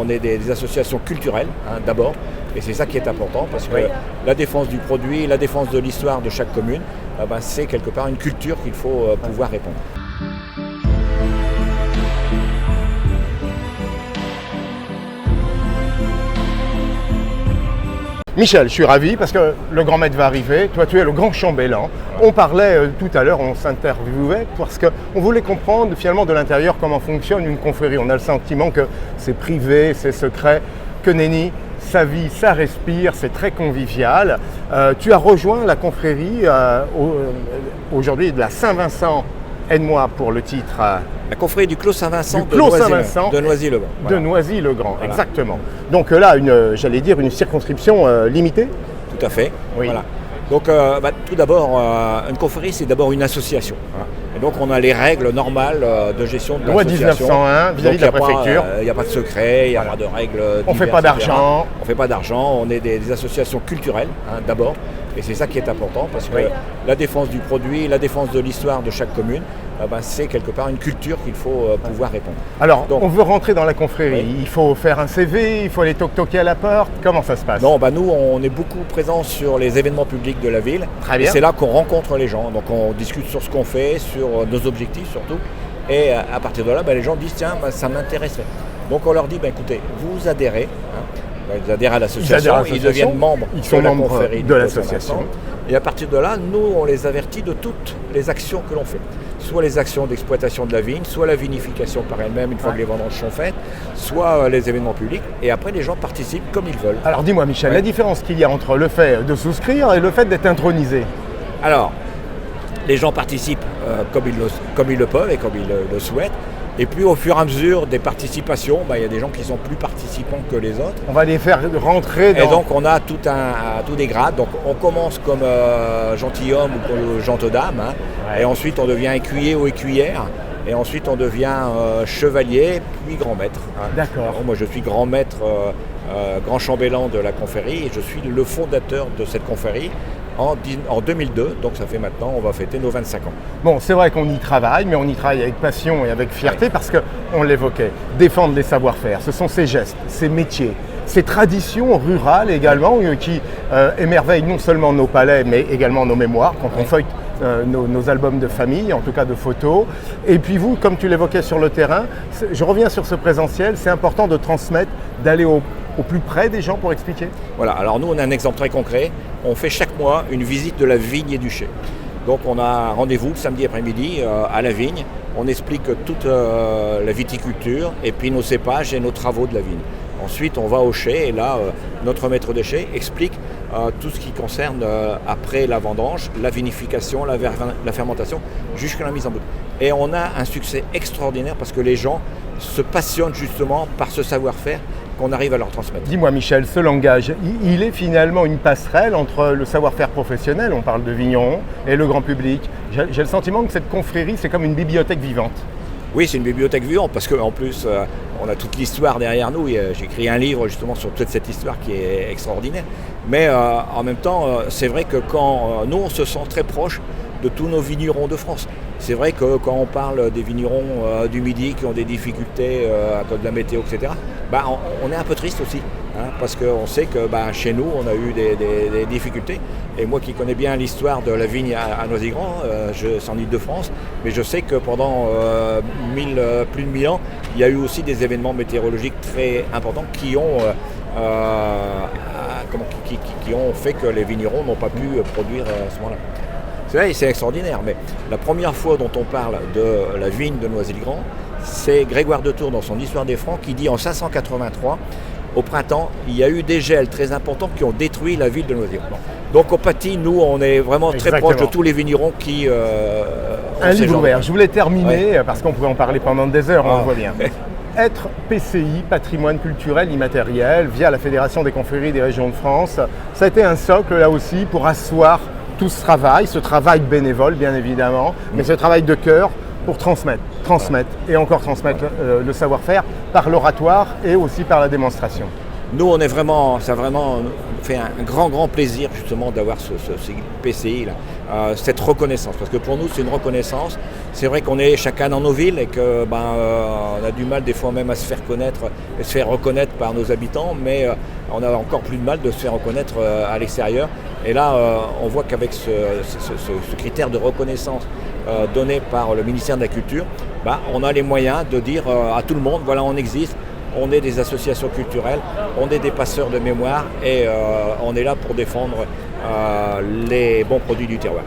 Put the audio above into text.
on est des associations culturelles, d'abord, et c'est ça qui est important, parce que la défense du produit, la défense de l'histoire de chaque commune, c'est quelque part une culture qu'il faut pouvoir répondre. Michel, je suis ravi parce que le grand maître va arriver. Toi, tu es le grand chambellan. On parlait tout à l'heure, on s'interviewait parce qu'on voulait comprendre finalement de l'intérieur comment fonctionne une confrérie. On a le sentiment que c'est privé, c'est secret, que nenni, sa vie, ça respire, c'est très convivial. Tu as rejoint la confrérie aujourd'hui de la Saint-Vincent. Aide-moi pour le titre. La confrérie du Clos Saint-Vincent de Noisy-le-Grand. De Noisy-le-Grand, voilà. Exactement. Donc là, une circonscription limitée. Tout à fait. Oui. Voilà. Donc tout d'abord, une confrérie, c'est d'abord une association. Et donc on a les règles normales de gestion de l'association. Loi 1901 vis-à-vis de la préfecture. Il n'y a pas de secret, il n'y a pas de règles. On ne fait pas d'argent. On ne fait pas d'argent, on est des associations culturelles, d'abord. Et c'est ça qui est important, parce que la défense du produit, la défense de l'histoire de chaque commune, c'est quelque part une culture qu'il faut pouvoir répondre. Alors, on veut rentrer dans la confrérie, il faut faire un CV, il faut aller toquer à la porte, comment ça se passe? Non, nous, on est beaucoup présents sur les événements publics de la ville. Très bien. Et c'est là qu'on rencontre les gens, donc on discute sur ce qu'on fait, sur nos objectifs surtout. Et à partir de là, les gens disent, tiens, ça m'intéresserait. Donc on leur dit, écoutez, vous adhérez. Ils adhèrent à l'association, ils deviennent membres de la confrérie de l'association. Et à partir de là, nous, on les avertit de toutes les actions que l'on fait. Soit les actions d'exploitation de la vigne, soit la vinification par elle-même une fois que les vendanges sont faites, soit les événements publics. Et après, les gens participent comme ils veulent. Alors dis-moi Michel, la différence qu'il y a entre le fait de souscrire et le fait d'être intronisé? Alors, les gens participent comme ils le peuvent et comme ils le souhaitent. Et puis au fur et à mesure des participations, il y a des gens qui sont plus participants que les autres. On va les faire rentrer dans... Et donc on a tous des grades. Donc on commence comme gentilhomme ou comme gentodame. Et ensuite on devient écuyer ou écuyère. Et ensuite on devient chevalier, puis grand maître. D'accord. Alors, moi je suis grand maître, grand chambellan de la confrérie et je suis le fondateur de cette confrérie. En 2002, donc ça fait maintenant, on va fêter nos 25 ans. Bon, c'est vrai qu'on y travaille, mais on y travaille avec passion et avec fierté parce qu'on l'évoquait, défendre les savoir-faire, ce sont ces gestes, ces métiers, ces traditions rurales également qui émerveillent non seulement nos palais, mais également nos mémoires quand on feuille nos albums de famille, en tout cas de photos. Et puis vous, comme tu l'évoquais sur le terrain, je reviens sur ce présentiel, c'est important de transmettre, d'aller au plus près des gens pour expliquer? Voilà, alors nous on a un exemple très concret, on fait chaque mois une visite de la vigne et du chai. Donc on a un rendez-vous samedi après-midi à la vigne, on explique toute la viticulture et puis nos cépages et nos travaux de la vigne. Ensuite on va au chai et là notre maître de chai explique tout ce qui concerne après la vendange, la vinification, la fermentation, jusqu'à la mise en bouteille. Et on a un succès extraordinaire parce que les gens se passionnent justement par ce savoir-faire qu'on arrive à leur transmettre. Dis-moi Michel, ce langage, il est finalement une passerelle entre le savoir-faire professionnel, on parle de vignerons, et le grand public. J'ai le sentiment que cette confrérie, c'est comme une bibliothèque vivante. Oui, c'est une bibliothèque vivante parce qu'en plus, on a toute l'histoire derrière nous. J'ai écrit un livre justement sur toute cette histoire qui est extraordinaire. Mais en même temps, c'est vrai que quand nous, on se sent très proche de tous nos vignerons de France. C'est vrai que quand on parle des vignerons du Midi qui ont des difficultés à cause de la météo, etc., on est un peu triste aussi, parce qu'on sait que chez nous, on a eu des difficultés. Et moi qui connais bien l'histoire de la vigne à Noisy-le-Grand, c'est en Ile-de-France, mais je sais que pendant plus de 1000 ans, il y a eu aussi des événements météorologiques très importants qui ont fait que les vignerons n'ont pas pu produire à ce moment-là. C'est vrai, c'est extraordinaire, mais la première fois dont on parle de la vigne de Noisy-le-Grand, c'est Grégoire de Tours dans son Histoire des Francs qui dit en 583, au printemps, il y a eu des gels très importants qui ont détruit la ville de Noisy-le-Grand. Donc au Paty, nous, on est vraiment très proche de tous les vignerons qui un livre ouvert. Je voulais terminer, parce qu'on pourrait en parler pendant des heures, on le voit bien. Être PCI, patrimoine culturel immatériel, via la Fédération des confréries des régions de France, ça a été un socle là aussi pour asseoir tout ce travail bénévole bien évidemment, mais ce travail de cœur pour transmettre et encore transmettre le savoir-faire par l'oratoire et aussi par la démonstration. nous, ça a vraiment fait un grand plaisir justement d'avoir ce PCI, là, cette reconnaissance. Parce que pour nous, c'est une reconnaissance. C'est vrai qu'on est chacun dans nos villes et que on a du mal des fois même à se faire connaître et se faire reconnaître par nos habitants, mais on a encore plus de mal de se faire reconnaître à l'extérieur. Et là, on voit qu'avec ce critère de reconnaissance donné par le ministère de la Culture, on a les moyens de dire à tout le monde, voilà, on existe. On est des associations culturelles, on est des passeurs de mémoire et on est là pour défendre les bons produits du terroir.